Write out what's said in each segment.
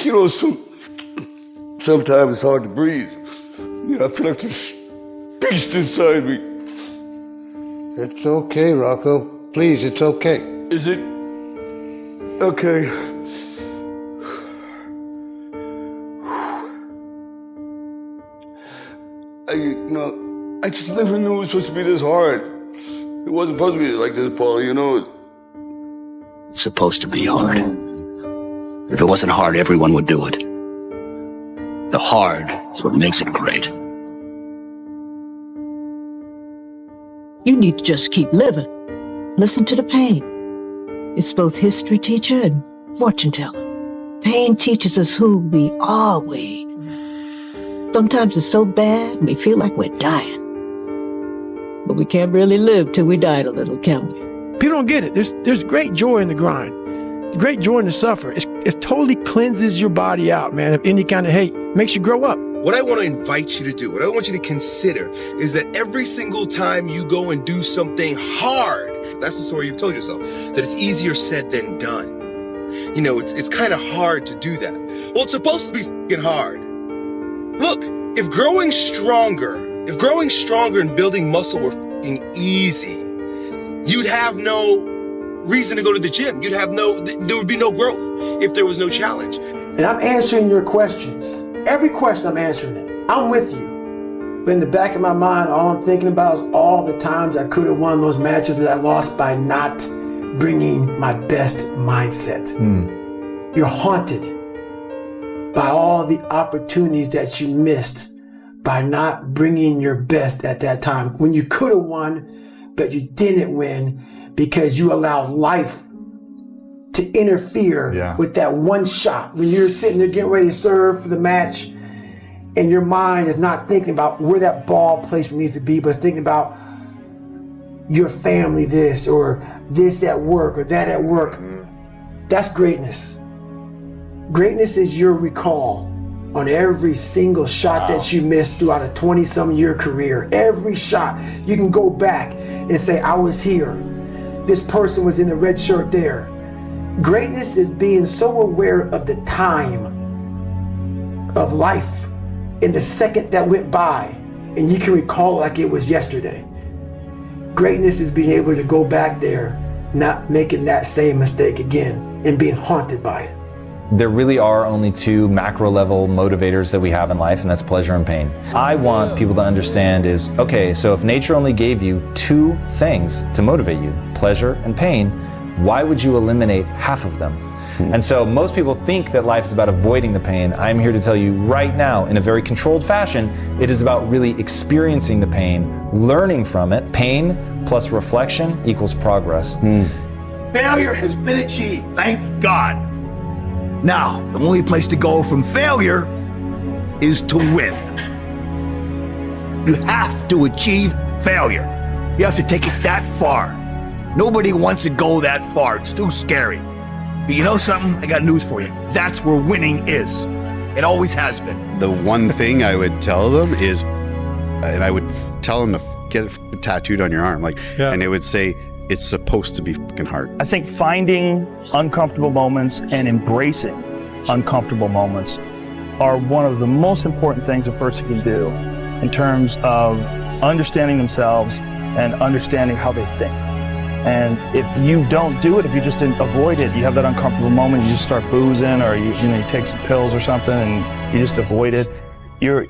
You know, sometimes it's hard to breathe. You know, I feel like this beast inside me. It's okay, Rocco. Please, it's okay. Is it? Okay. I just never knew it was supposed to be this hard. It wasn't supposed to be like this, Paul, you know. It's supposed to be hard. If it wasn't hard, everyone would do it. The hard is what makes it great. You need to just keep living. Listen to the pain. It's both history teacher and fortune teller. Pain teaches us who we are, Wade. Sometimes it's so bad, we feel like we're dying. But we can't really live till we die a little, can we? People don't get it. There's great joy in the grind. Great joy in the suffer. It totally cleanses your body out, man, of any kind of hate. Makes you grow up. What I want to invite you to do, what I want you to consider, is that every single time you go and do something hard, that's the story you've told yourself, that it's easier said than done. You know, it's kind of hard to do that. Well, it's supposed to be fucking hard. Look, if growing stronger and building muscle were fucking easy, you'd have no reason to go to the gym. There would be no growth if there was no challenge. And I'm answering your questions. Every question I'm answering it. I'm with you. But in the back of my mind, all I'm thinking about is all the times I could have won those matches that I lost by not bringing my best mindset. You're haunted by all the opportunities that you missed by not bringing your best at that time. When you could have won, but you didn't win because you allowed life to interfere with that one shot. When you're sitting there getting ready to serve for the match and your mind is not thinking about where that ball placement needs to be, but it's thinking about your family this or this at work or that at work. That's greatness. Greatness is your recall on every single shot that you missed throughout a 20-some year career. Every shot, you can go back and say, I was here. This person was in the red shirt there. Greatness is being so aware of the time of life in the second that went by, and you can recall like it was yesterday. Greatness is being able to go back there, not making that same mistake again, and being haunted by it. There really are only two macro level motivators that we have in life, and that's pleasure and pain. I want people to understand is, okay, so if nature only gave you two things to motivate you, pleasure and pain, why would you eliminate half of them? And so most people think that life is about avoiding the pain. I'm here to tell you right now, in a very controlled fashion, it is about really experiencing the pain, learning from it. Pain plus reflection equals progress. Failure has been achieved, thank God. Now, the only place to go from failure is to win. You have to achieve failure. You have to take it that far. Nobody wants to go that far. It's too scary. But you know something? I got news for you. That's where winning is. It always has been. The one thing I would tell them is, and I would tell them to get it tattooed on your arm, and it would say, it's supposed to be fucking hard. I think finding uncomfortable moments and embracing uncomfortable moments are one of the most important things a person can do in terms of understanding themselves and understanding how they think. And if you don't do it, if you just avoid it, you have that uncomfortable moment, you just start boozing or you take some pills or something and you just avoid it, you're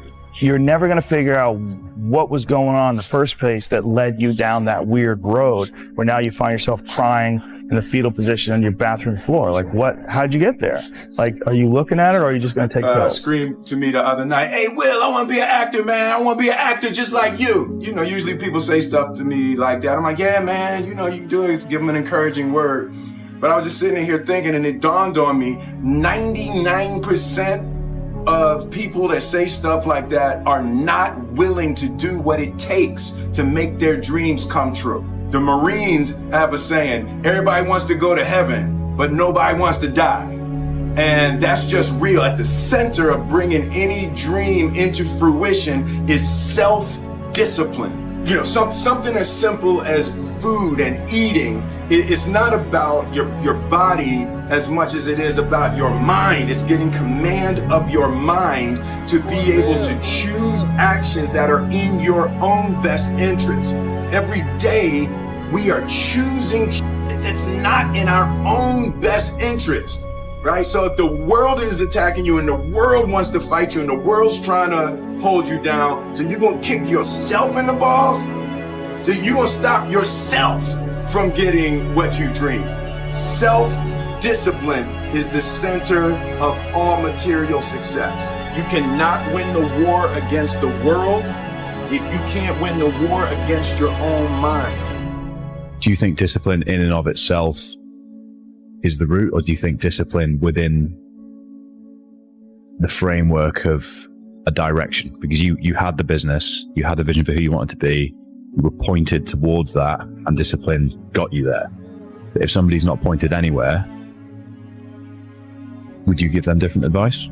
never going to figure out what was going on in the first place that led you down that weird road where now you find yourself crying in the fetal position on your bathroom floor. Like, how'd you get there? Like, are you looking at it or are you just going to take pills? Screamed to me the other night, hey, Will, I want to be an actor, man. I want to be an actor just like you. You know, usually people say stuff to me like that. I'm like, yeah, man, you know, you do is give them an encouraging word. But I was just sitting here thinking, and it dawned on me, 99% of people that say stuff like that are not willing to do what it takes to make their dreams come true. The Marines have a saying, everybody wants to go to heaven, but nobody wants to die. And that's just real. At the center of bringing any dream into fruition is self-discipline. You know, something as simple as food and eating. It's not about your body as much as it is about your mind. It's getting command of your mind to be able to choose actions that are in your own best interest. Every day, we are choosing shit that's not in our own best interest, right? So if the world is attacking you and the world wants to fight you and the world's trying to hold you down, so you're gonna kick yourself in the balls? So you're gonna stop yourself from getting what you dream. Self-discipline is the center of all material success. You cannot win the war against the world if you can't win the war against your own mind. Do you think discipline in and of itself is the root, or do you think discipline within the framework of a direction? Because you had the business, you had the vision for who you wanted to be, you were pointed towards that, and discipline got you there. But if somebody's not pointed anywhere, would you give them different advice?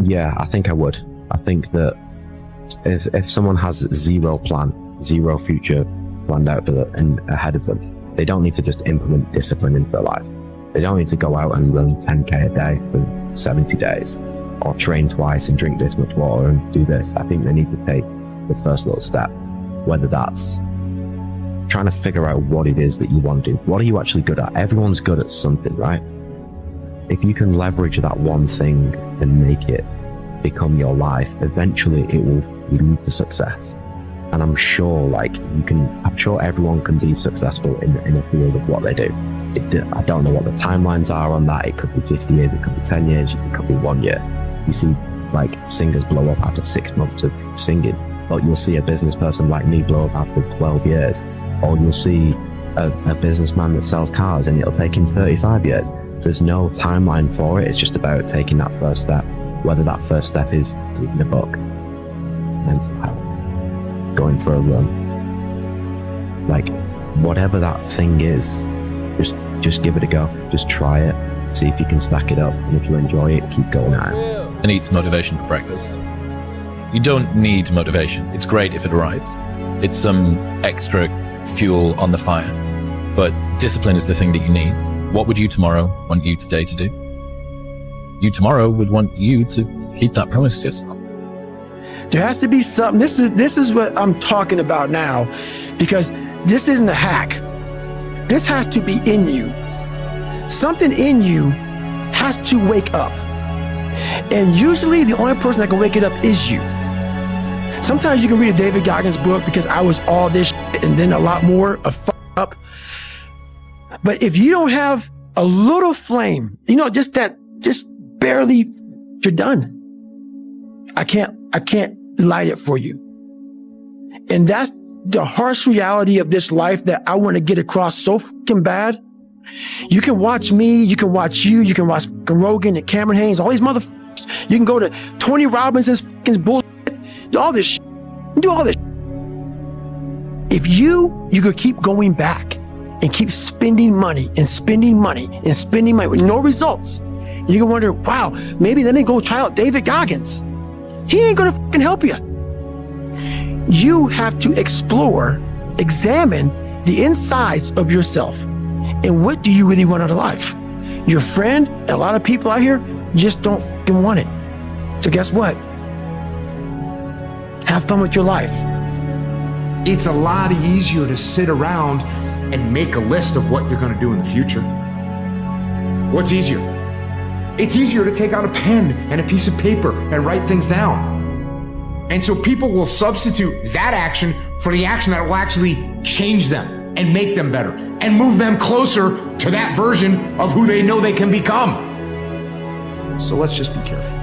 Yeah, I think I would. I think that if someone has zero plan, zero future planned out for them and ahead of them, they don't need to just implement discipline into their life. They don't need to go out and run 10K a day for 70 days, or train twice and drink this much water and do this. I think they need to take the first little step, whether that's trying to figure out what it is that you want to do. What are you actually good at? Everyone's good at something, right? If you can leverage that one thing and make it become your life, eventually it will lead to success. And I'm sure I'm sure everyone can be successful in a field of what they do. I don't know what the timelines are on that. It could be 50 years, it could be 10 years, it could be 1 year. You see singers blow up after 6 months of singing, but you'll see a business person like me blow up after 12 years. Or you'll see a businessman that sells cars and it'll take him 35 years. There's no timeline for it. It's just about taking that first step, whether that first step is reading a book, mental health, going for a run, whatever that thing is, just give it a go. Just try it, see if you can stack it up, and if you enjoy it, keep going at it. And eats motivation for breakfast. You don't need motivation. It's great if it arrives. It's some extra fuel on the fire, but discipline is the thing that you need. What would you tomorrow want you today to do? You tomorrow would want you to keep that promise to yourself. There has to be something. This is what I'm talking about now, because this isn't a hack. This has to be in you. Something in you has to wake up. And usually the only person that can wake it up is you. Sometimes you can read a David Goggins book, because I was all this shit and then a lot more of up. But if you don't have a little flame, just barely, you're done. I can't light it for you. And that's the harsh reality of this life that I want to get across so fucking bad. You can watch me, you can watch you, you can watch Rogan and Cameron Haynes, all these motherfuckers. You can go to Tony Robinson's fucking bullshit, all this shit. Do all this shit. If you could keep going back and keep spending money and spending money and spending money with no results, you can wonder, wow, maybe let me go try out David Goggins. He ain't gonna fucking help you. You have to explore, examine the insides of yourself. And what do you really want out of life? Your friend, and a lot of people out here just don't fucking want it. So guess what? Have fun with your life. It's a lot easier to sit around and make a list of what you're going to do in the future. What's easier? It's easier to take out a pen and a piece of paper and write things down. And so people will substitute that action for the action that will actually change them and make them better and move them closer to that version of who they know they can become. So let's just be careful.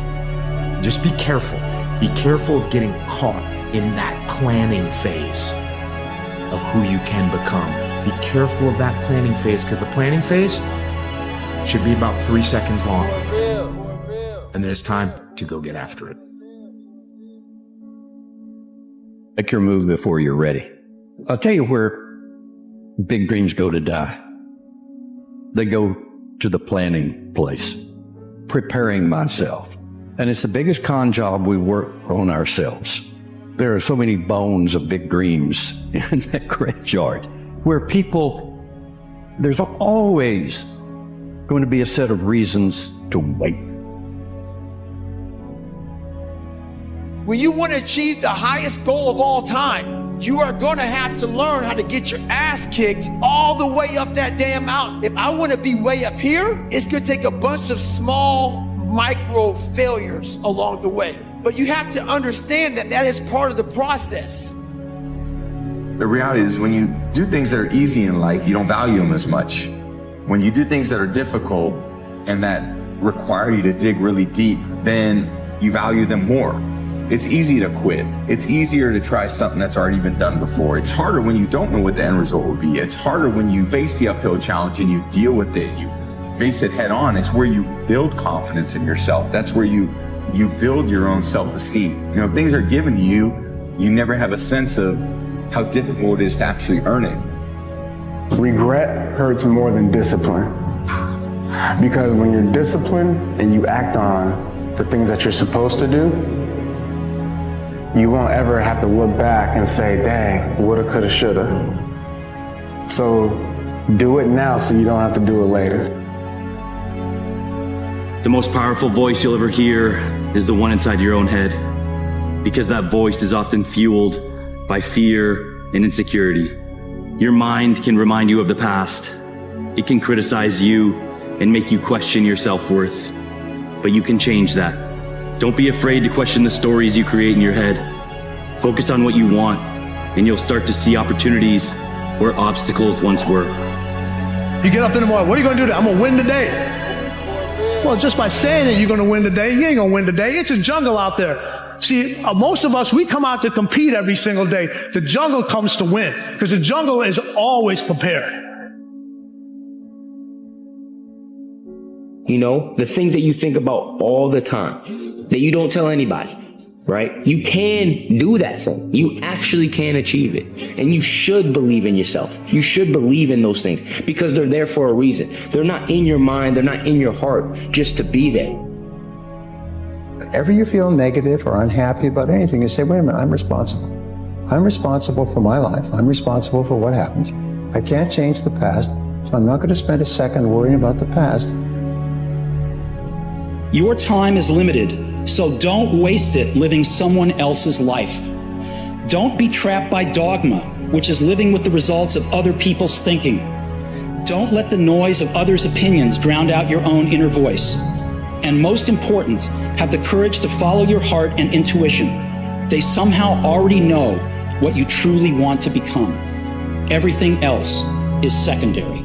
Just be careful. Be careful of getting caught in that planning phase of who you can become. Be careful of that planning phase, because the planning phase should be about 3 seconds long. And then it's time to go get after it. Make your move before you're ready. I'll tell you where big dreams go to die. They go to the planning place, preparing myself. And it's the biggest con job we work on ourselves. There are so many bones of big dreams in that graveyard where people, there's always going to be a set of reasons to wait. When you want to achieve the highest goal of all time, you are going to have to learn how to get your ass kicked all the way up that damn mountain. If I want to be way up here, it's going to take a bunch of small micro failures along the way. But you have to understand that that is part of the process. The reality is when you do things that are easy in life, you don't value them as much. When you do things that are difficult and that require you to dig really deep, then you value them more. It's easy to quit. It's easier to try something that's already been done before. It's harder when you don't know what the end result will be. It's harder when you face the uphill challenge and you deal with it. You face it head on. It's where you build confidence in yourself. That's where you build your own self-esteem. You know, things are given to you. You never have a sense of how difficult it is to actually earn it. Regret hurts more than discipline. Because when you're disciplined and you act on the things that you're supposed to do, you won't ever have to look back and say, dang, woulda, coulda, shoulda. So do it now so you don't have to do it later. The most powerful voice you'll ever hear is the one inside your own head, because that voice is often fueled by fear and insecurity. Your mind can remind you of the past. It can criticize you and make you question your self-worth, but you can change that. Don't be afraid to question the stories you create in your head. Focus on what you want, and you'll start to see opportunities where obstacles once were. You get up in the morning, what are you gonna do today? I'm gonna win today. Well, just by saying that you're gonna win today, you ain't gonna win today. It's a jungle out there. See, most of us, we come out to compete every single day. The jungle comes to win, because the jungle is always prepared. You know, the things that you think about all the time, that you don't tell anybody, right? You can do that thing. You actually can achieve it. And you should believe in yourself. You should believe in those things because they're there for a reason. They're not in your mind. They're not in your heart just to be there. Whenever you feel negative or unhappy about anything, you say, wait a minute, I'm responsible. I'm responsible for my life. I'm responsible for what happens. I can't change the past, so I'm not going to spend a second worrying about the past. Your time is limited, so don't waste it living someone else's life. Don't be trapped by dogma, which is living with the results of other people's thinking. Don't let the noise of others' opinions drown out your own inner voice. And most important, have the courage to follow your heart and intuition. They somehow already know what you truly want to become. Everything else is secondary.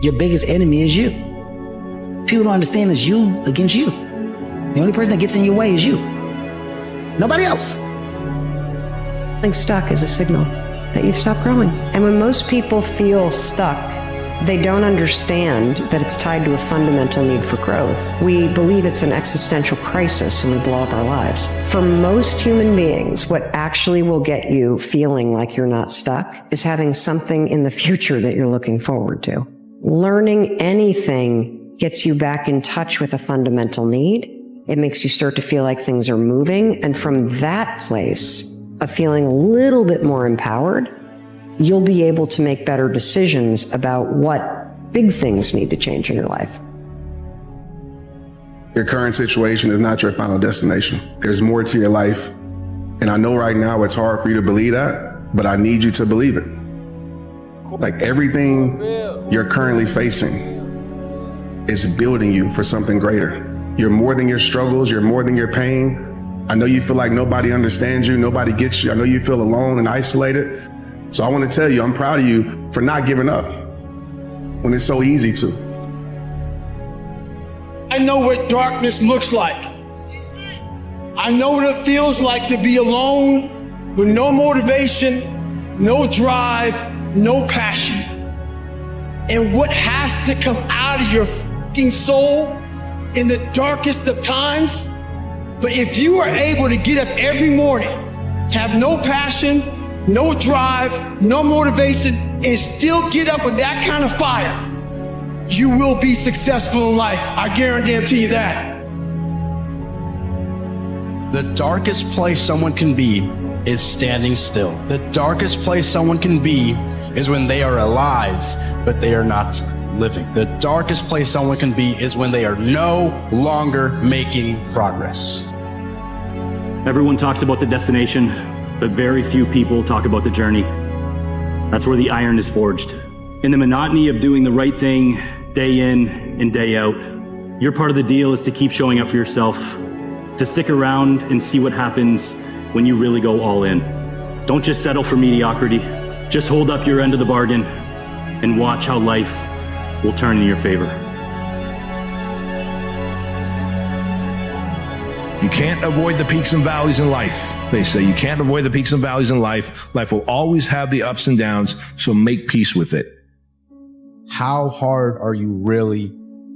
Your biggest enemy is you. People don't understand it's you against you. The only person that gets in your way is you. Nobody else. Feeling stuck is a signal that you've stopped growing. And when most people feel stuck, they don't understand that it's tied to a fundamental need for growth. We believe it's an existential crisis and we blow up our lives. For most human beings, what actually will get you feeling like you're not stuck is having something in the future that you're looking forward to. Learning anything gets you back in touch with a fundamental need. It makes you start to feel like things are moving. And from that place of feeling a little bit more empowered, you'll be able to make better decisions about what big things need to change in your life. Your current situation is not your final destination. There's more to your life. And I know right now it's hard for you to believe that, but I need you to believe it. Like everything you're currently facing is building you for something greater. You're more than your struggles. You're more than your pain. I know you feel like nobody understands you. Nobody gets you. I know you feel alone and isolated. So I want to tell you, I'm proud of you for not giving up when it's so easy to. I know what darkness looks like. I know what it feels like to be alone with no motivation, no drive, no passion. And what has to come out of your fucking soul in the darkest of times. But if you are able to get up every morning, have no passion, no drive, no motivation, and still get up with that kind of fire, you will be successful in life. I guarantee you that. The darkest place someone can be is standing still. The darkest place someone can be is when they are alive, but they are not living. The darkest place someone can be is when they are no longer making progress. Everyone talks about the destination, but very few people talk about the journey. That's where the iron is forged. In the monotony of doing the right thing day in and day out, your part of the deal is to keep showing up for yourself, to stick around and see what happens when you really go all in. Don't just settle for mediocrity. Just hold up your end of the bargain and watch how life will turn in your favor. You can't avoid the peaks and valleys in life. They say you can't avoid the peaks and valleys in life. Life will always have the ups and downs, so make peace with it. How hard are you really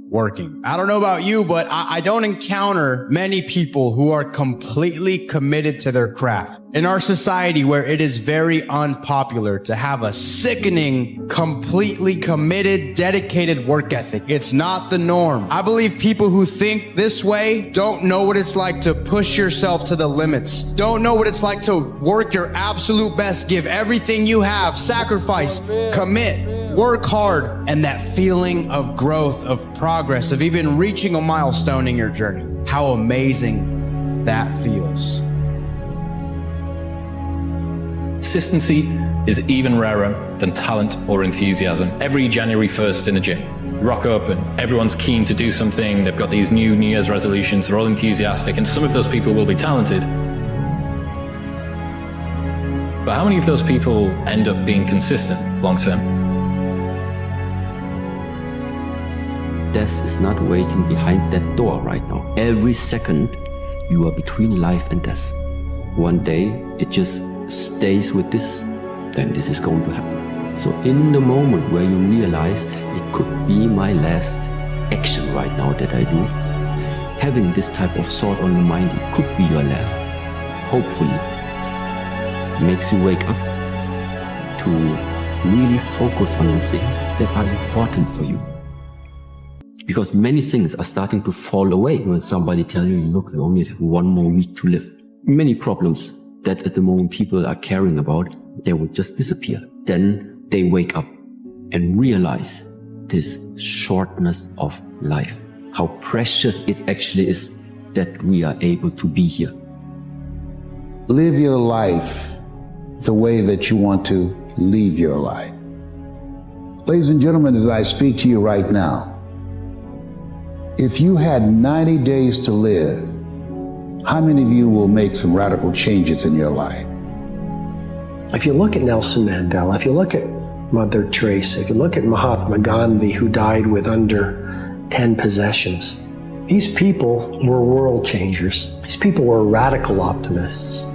working? I don't know about you, but I don't encounter many people who are completely committed to their craft. In our society where it is very unpopular to have a sickening, completely committed, dedicated work ethic, it's not the norm. I believe people who think this way don't know what it's like to push yourself to the limits, don't know what it's like to work your absolute best, give everything you have, sacrifice, commit, work hard, and that feeling of growth, of progress, of even reaching a milestone in your journey. How amazing that feels. Consistency is even rarer than talent or enthusiasm. Every January 1st in the gym, you rock up and everyone's keen to do something. They've got these New Year's resolutions. They're all enthusiastic, and some of those people will be talented. But how many of those people end up being consistent long term? Death is not waiting behind that door right now. Every second, you are between life and death. One day, it just stays with this, then this is going to happen. So in the moment where you realize it could be my last action right now that I do, having this type of thought on your mind, it could be your last, hopefully makes you wake up to really focus on the things that are important for you. Because many things are starting to fall away when somebody tells you, look, you only have 1 more week to live. Many problems that at the moment people are caring about, they will just disappear. Then they wake up and realize this shortness of life, how precious it actually is that we are able to be here. Live your life the way that you want to leave your life. Ladies and gentlemen, as I speak to you right now, if you had 90 days to live, how many of you will make some radical changes in your life? If you look at Nelson Mandela, if you look at Mother Tracy, if you look at Mahatma Gandhi, who died with under 10 possessions, these people were world changers. These people were radical optimists.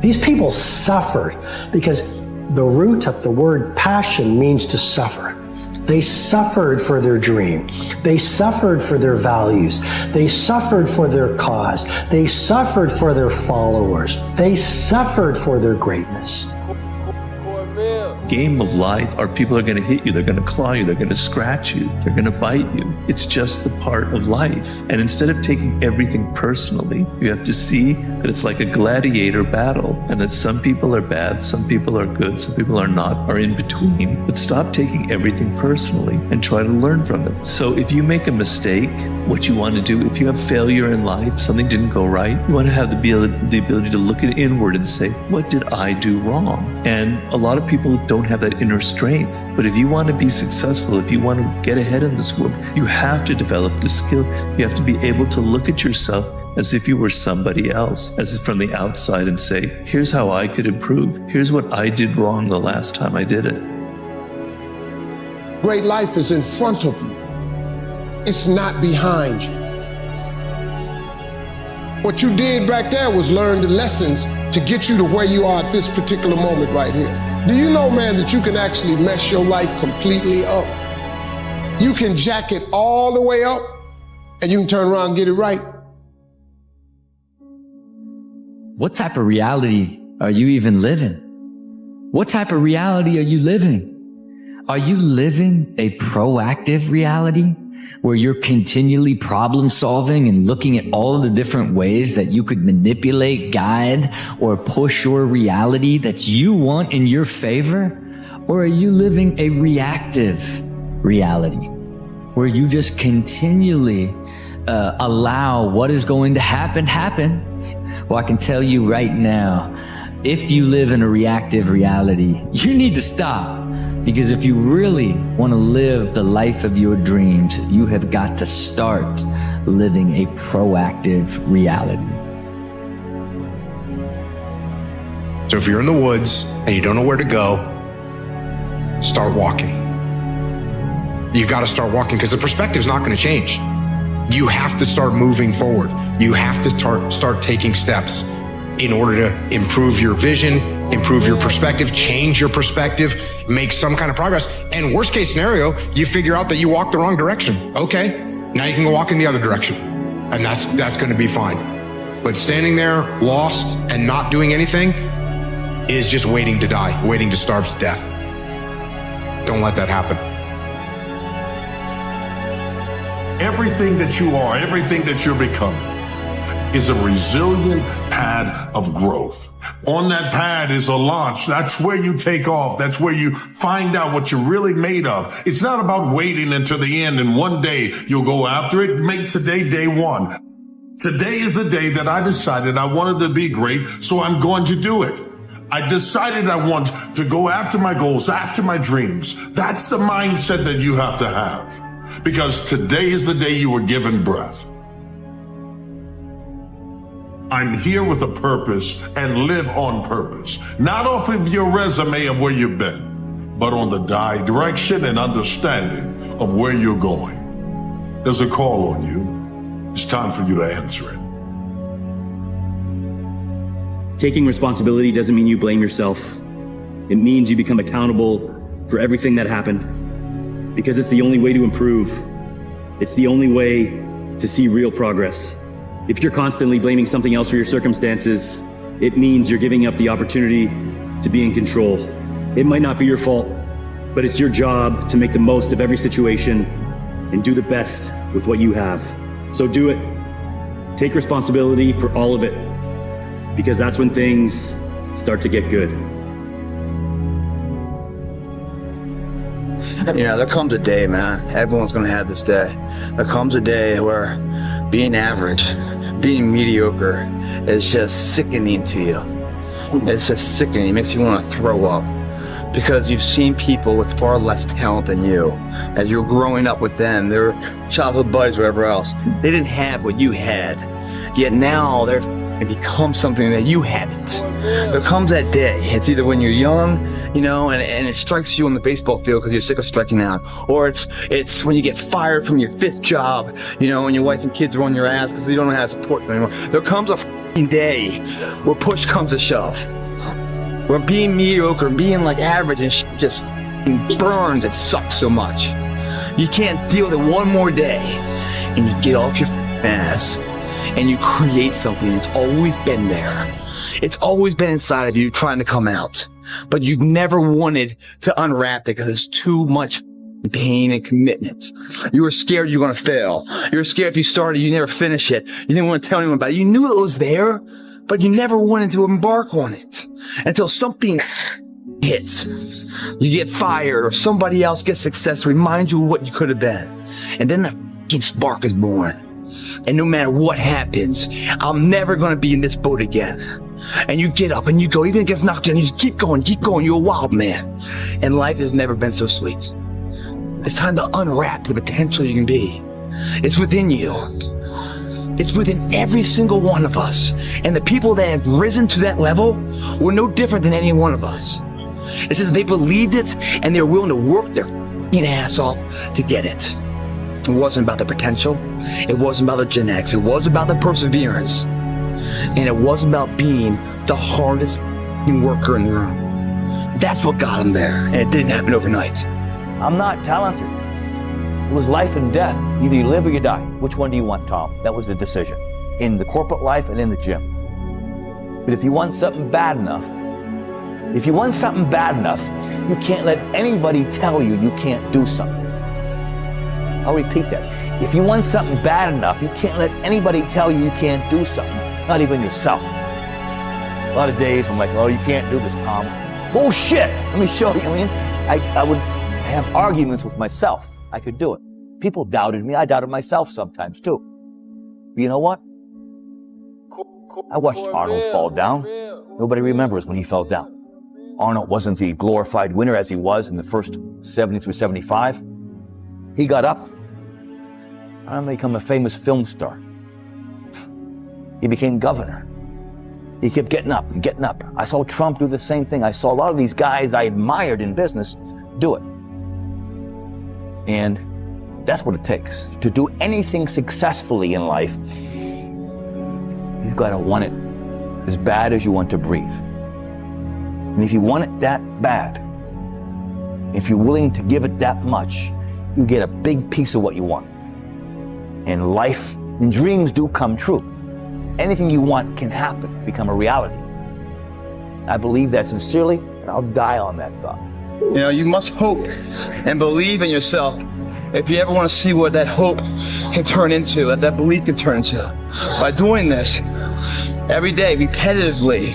These people suffered because the root of the word passion means to suffer. They suffered for their dream. They suffered for their values. They suffered for their cause. They suffered for their followers. They suffered for their greatness. Game of life are people are going to hit you, they're going to claw you, they're going to scratch you, they're going to bite you. It's just the part of life. And instead of taking everything personally, you have to see that it's like a gladiator battle, and that some people are bad, some people are good, some people are not, are in between. But stop taking everything personally and try to learn from it. So if you make a mistake, what you want to do, if you have failure in life, something didn't go right, you want to have the ability to look inward and say, what did I do wrong? And a lot of people don't have that inner strength. But if you want to be successful, if you want to get ahead in this world, you have to develop the skill. You have to be able to look at yourself as if you were somebody else, as if from the outside, and say, here's how I could improve. Here's what I did wrong the last time I did it. Great life is in front of you. It's not behind you. What you did back there was learn the lessons to get you to where you are at this particular moment right here. Do you know, man, that you can actually mess your life completely up? You can jack it all the way up, and you can turn around and get it right. What type of reality are you even living? What type of reality are you living? Are you living a proactive reality where you're continually problem solving and looking at all of the different ways that you could manipulate, guide, or push your reality that you want in your favor? Or are you living a reactive reality where you just continually allow what is going to happen? Well, I can tell you right now, if you live in a reactive reality, you need to stop. Because if you really want to live the life of your dreams, you have got to start living a proactive reality. So if you're in the woods and you don't know where to go, start walking. You got to start walking because the perspective's not going to change. You have to start moving forward. You have to start taking steps in order to improve your vision, improve your perspective, change your perspective, make some kind of progress. And worst case scenario, you figure out that you walked the wrong direction. Okay, now you can go walk in the other direction. And that's going to be fine. But standing there lost and not doing anything is just waiting to die, waiting to starve to death. Don't let that happen. Everything that you are, everything that you're becoming is a resilient pad of growth. On that pad is a launch. That's where you take off. That's where you find out what you're really made of. It's not about waiting until the end and one day you'll go after it. Make today day one. Today is the day that I decided I wanted to be great, so I'm going to do it. I decided I want to go after my goals, after my dreams. That's the mindset that you have to have. Because today is the day you were given breath. I'm here with a purpose and live on purpose. Not off of your resume of where you've been, but on the direction and understanding of where you're going. There's a call on you. It's time for you to answer it. Taking responsibility doesn't mean you blame yourself. It means you become accountable for everything that happened, because it's the only way to improve. It's the only way to see real progress. If you're constantly blaming something else for your circumstances, it means you're giving up the opportunity to be in control. It might not be your fault, but it's your job to make the most of every situation and do the best with what you have. So do it. Take responsibility for all of it, because that's when things start to get good. You know, there comes a day, man. Everyone's gonna have this day. There comes a day where being average, being mediocre is just sickening to you. It's just sickening. It makes you want to throw up. Because you've seen people with far less talent than you. As you're growing up with them, their childhood buddies, whatever else, they didn't have what you had. Yet now they're become something that you haven't. There comes that day. It's either when you're young, you know, and it strikes you on the baseball field because you're sick of striking out, or it's when you get fired from your 5th job, you know, and your wife and kids are on your ass because you don't know how to support them anymore. There comes a day where push comes to shove, where being mediocre, being like average and just burns. It sucks so much. You can't deal with it one more day, and you get off your ass and you create something that's always been there. It's always been inside of you trying to come out, but you've never wanted to unwrap it because it's too much pain and commitment. You were scared you were going to fail. You were scared if you started, you never finish it. You didn't want to tell anyone about it. You knew it was there, but you never wanted to embark on it until something hits. You get fired or somebody else gets success, remind you of what you could have been. And then the fucking spark is born. And no matter what happens, I'm never going to be in this boat again. And you get up and you go, even if it gets knocked down, you just keep going, you're a wild man. And life has never been so sweet. It's time to unwrap the potential you can be. It's within you. It's within every single one of us. And the people that have risen to that level were no different than any one of us. It's just they believed it and they were willing to work their ass off to get it. It wasn't about the potential. It wasn't about the genetics. It was about the perseverance. And it wasn't about being the hardest worker in the room. That's what got him there. And it didn't happen overnight. I'm not talented. It was life and death. Either you live or you die. Which one do you want, Tom? That was the decision. In the corporate life and in the gym. But if you want something bad enough, you can't let anybody tell you you can't do something. I'll repeat that. If you want something bad enough, you can't let anybody tell you you can't do something, not even yourself. A lot of days I'm like, oh, you can't do this, Tom. Bullshit! Let me show you. I mean, I would have arguments with myself. I could do it. People doubted me. I doubted myself sometimes too. But you know what? I watched Arnold fall down. Nobody remembers when he fell down. Arnold wasn't the glorified winner as he was in the first 70 through 75. He got up and became a famous film star. He became governor. He kept getting up and getting up. I saw Trump do the same thing. I saw a lot of these guys I admired in business do it. And that's what it takes. To do anything successfully in life, you've got to want it as bad as you want to breathe. And if you want it that bad, if you're willing to give it that much, you get a big piece of what you want. And life and dreams do come true. Anything you want can happen, become a reality. I believe that sincerely, and I'll die on that thought. You know, you must hope and believe in yourself if you ever want to see what that hope can turn into, what that belief can turn into. By doing this every day, repetitively,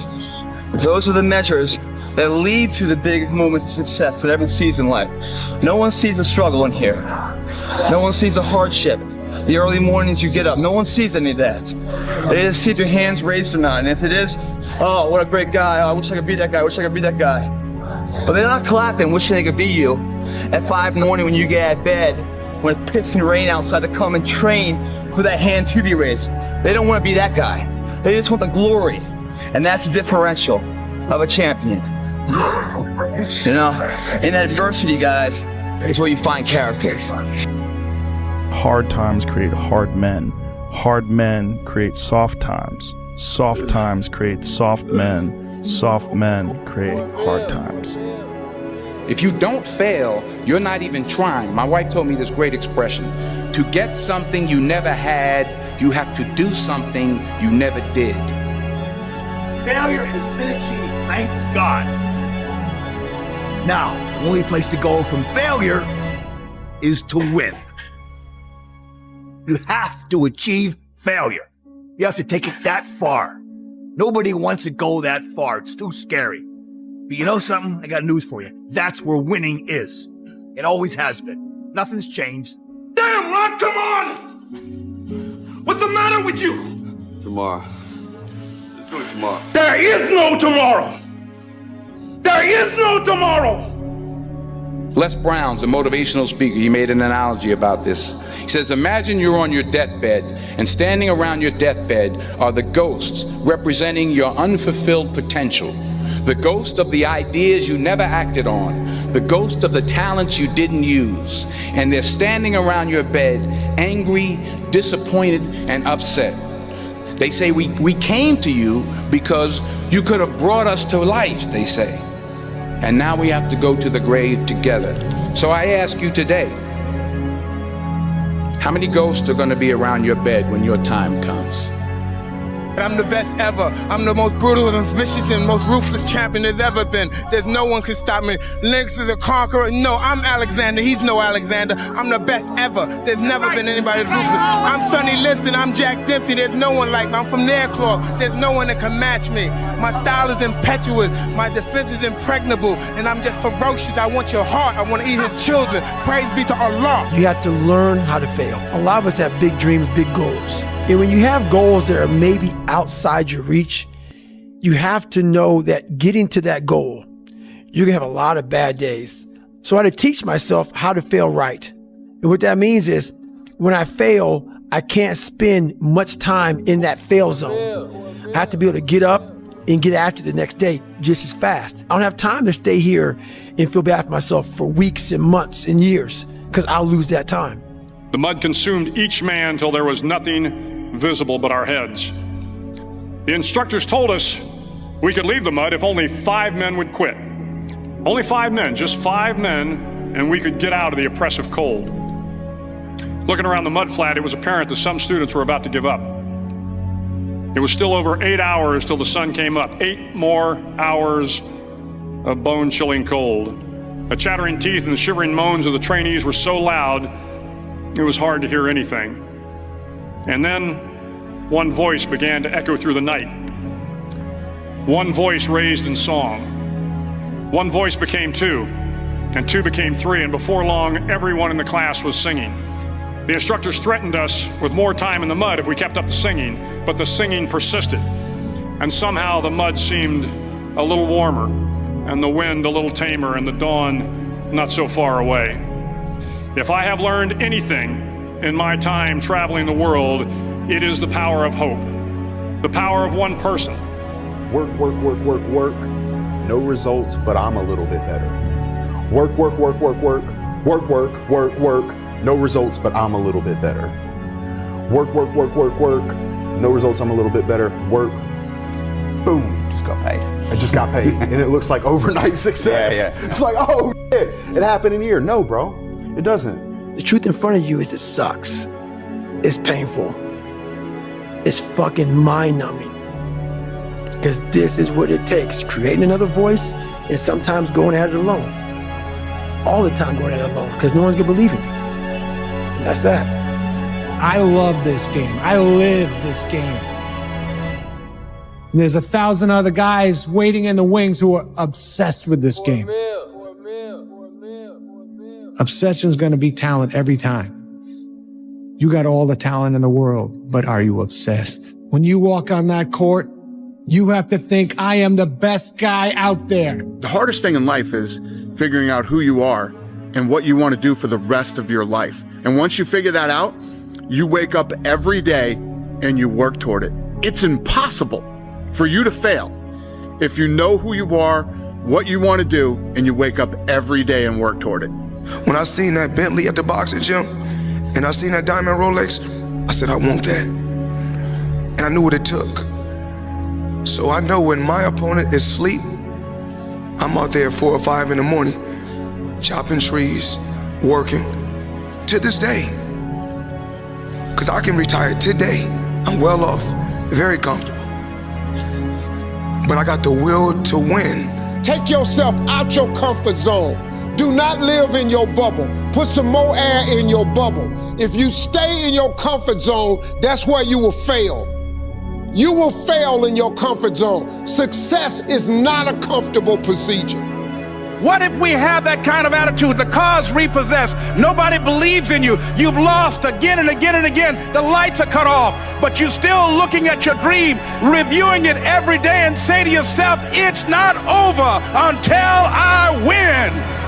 those are the measures that lead to the big moments of success that everyone sees in life. No one sees the struggle in here. No one sees the hardship, the early mornings you get up. No one sees any of that. They just see if your hand's raised or not. And if it is, oh, what a great guy. Oh, I wish I could be that guy. I wish I could be that guy. But they're not clapping, wishing they could be you at 5 in the morning when you get out of bed, when it's pissing rain outside, to come and train for that hand to be raised. They don't want to be that guy. They just want the glory. And that's the differential of a champion. You know, in adversity, guys, is where you find character. Hard times create hard men. Hard men create soft times. Soft times create soft men. Soft men create hard times. If you don't fail, you're not even trying. My wife told me this great expression. To get something you never had, you have to do something you never did. Failure has been achieved, thank God. Now, the only place to go from failure is to win. You have to achieve failure. You have to take it that far. Nobody wants to go that far. It's too scary. But you know something? I got news for you. That's where winning is. It always has been. Nothing's changed. Damn, Ron, come on! What's the matter with you? Tomorrow. Let's do it tomorrow. There is no tomorrow! There is no tomorrow! Les Brown's a motivational speaker. He made an analogy about this. He says, imagine you're on your deathbed, and standing around your deathbed are the ghosts representing your unfulfilled potential. The ghost of the ideas you never acted on. The ghost of the talents you didn't use. And they're standing around your bed, angry, disappointed, and upset. They say, we came to you because you could have brought us to life, they say. And now we have to go to the grave together. So I ask you today, how many ghosts are going to be around your bed when your time comes? I'm the best ever. I'm the most brutal and vicious and most ruthless champion there's ever been. There's no one can stop me. Lynx is a conqueror. No, I'm Alexander. He's no Alexander. I'm the best ever. There's never been anybody as ruthless. I'm Sonny Liston. I'm Jack Dempsey. There's no one like me. I'm from Nairclaw. There's no one that can match me. My style is impetuous. My defense is impregnable. And I'm just ferocious. I want your heart. I want to eat his children. Praise be to Allah. You have to learn how to fail. A lot of us have big dreams, big goals. And when you have goals that are maybe outside your reach, you have to know that getting to that goal, you're gonna have a lot of bad days. So I had to teach myself how to fail right. And what that means is when I fail, I can't spend much time in that fail zone. I have to be able to get up and get after the next day just as fast. I don't have time to stay here and feel bad for myself for weeks and months and years, because I'll lose that time. The mud consumed each man till there was nothing visible but our heads. The instructors told us we could leave the mud if only 5 men would quit. Only 5 men, just 5 men, and we could get out of the oppressive cold. Looking around the mud flat, it was apparent that some students were about to give up. It was still over 8 hours till the sun came up. 8 more hours of bone-chilling cold. The chattering teeth and the shivering moans of the trainees were so loud, it was hard to hear anything. And then one voice began to echo through the night. One voice raised in song. One voice became 2. and 2 became 3, and before long, everyone in the class was singing. The instructors threatened us with more time in the mud if we kept up the singing, but the singing persisted. And somehow the mud seemed a little warmer, and the wind a little tamer, and the dawn not so far away. If I have learned anything in my time traveling the world, it is the power of hope, the power of one person. Work, work, work, work, work. No results, but I'm a little bit better. Work, work, work, work, work. Work, work, work, work. No results, but I'm a little bit better. Work, work, work, work, work. No results, I'm a little bit better. Work. Boom. Just got paid. I just got paid. And it looks like overnight success. Yeah. It's like, oh, shit. It happened in a year. No, bro. It doesn't. The truth in front of you is it sucks. It's painful. It's fucking mind-numbing. Because this is what it takes. Creating another voice and sometimes going at it alone. All the time going at it alone because no one's going to believe in you. And that's that. I love this game. I live this game. And there's 1,000 other guys waiting in the wings who are obsessed with this game. Obsession's going to be talent every time. You got all the talent in the world, but are you obsessed? When you walk on that court, you have to think, I am the best guy out there. The hardest thing in life is figuring out who you are and what you want to do for the rest of your life. And once you figure that out, you wake up every day and you work toward it. It's impossible for you to fail if you know who you are, what you want to do, and you wake up every day and work toward it. When I seen that Bentley at the boxing gym and I seen that diamond Rolex, I said, I want that. And I knew what it took. So I know when my opponent is asleep, I'm out there at 4 or 5 in the morning, chopping trees, working, to this day. Because I can retire today. I'm well off, very comfortable. But I got the will to win. Take yourself out your comfort zone. Do not live in your bubble. Put some more air in your bubble. If you stay in your comfort zone, that's where you will fail. You will fail in your comfort zone. Success is not a comfortable procedure. What if we have that kind of attitude? The car's repossessed. Nobody believes in you. You've lost again and again and again. The lights are cut off, but you're still looking at your dream, reviewing it every day and say to yourself, it's not over until I win.